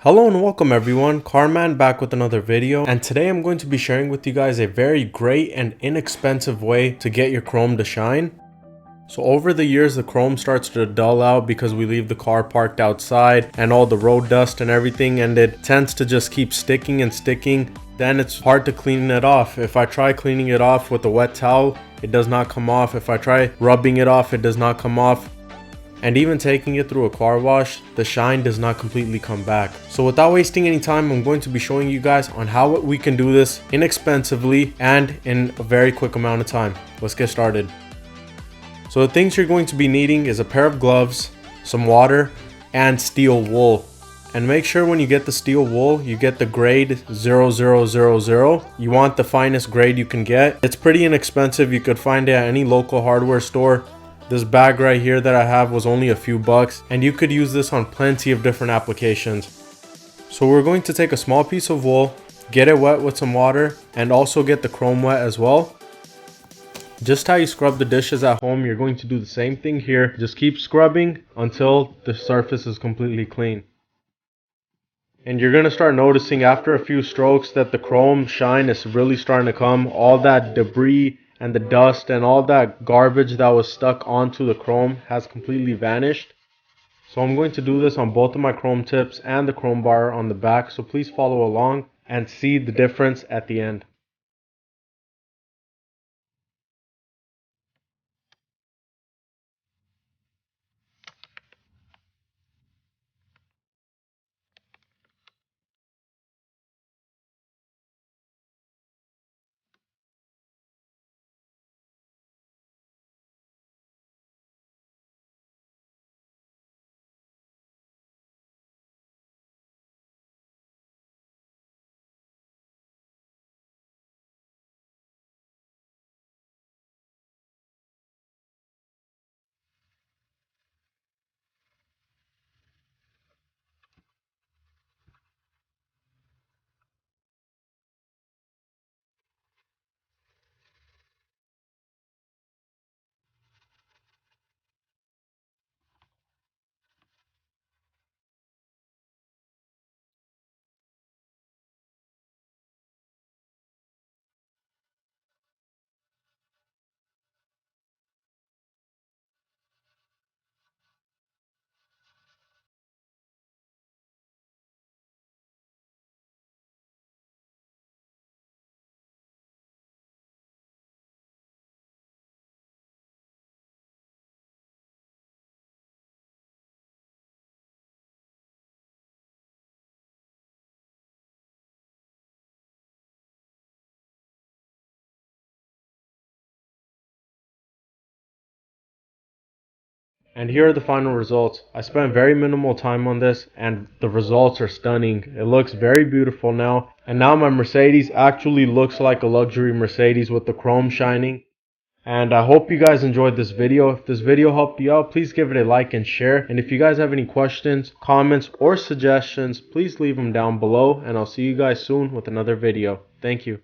Hello and welcome everyone, CarMAN back with another video, and today I'm going to be sharing with you guys a very great and inexpensive way to get your chrome to shine. So over the years the chrome starts to dull out because we leave the car parked outside and all the road dust and everything, and it tends to just keep sticking and sticking. Then it's hard to clean it off. If I try cleaning it off with a wet towel, it does not come off. If I try rubbing it off, it does not come off. And even taking it through a car wash, the shine does not completely come back. So without wasting any time, I'm going to be showing you guys on how we can do this inexpensively and in a very quick amount of time. Let's get started. So the things you're going to be needing is a pair of gloves, some water, and steel wool. And make sure when you get the steel wool, you get the grade 0000. You want the finest grade you can get. It's pretty inexpensive. You could find it at any local hardware store. This bag right here that I have was only a few bucks, and you could use this on plenty of different applications. So we're going to take a small piece of wool, get it wet with some water, and also get the chrome wet as well. Just how you scrub the dishes at home, you're going to do the same thing here. Just keep scrubbing until the surface is completely clean. And you're going to start noticing after a few strokes that the chrome shine is really starting to come. All that debris and the dust and all that garbage that was stuck onto the chrome has completely vanished. So I'm going to do this on both of my chrome tips and the chrome bar on the back, so please follow along and see the difference at the end. And here are the final results. I spent very minimal time on this and the results are stunning. It looks very beautiful now. And now my Mercedes actually looks like a luxury Mercedes with the chrome shining. And I hope you guys enjoyed this video. If this video helped you out, please give it a like and share. And if you guys have any questions, comments, or suggestions, please leave them down below. And I'll see you guys soon with another video. Thank you.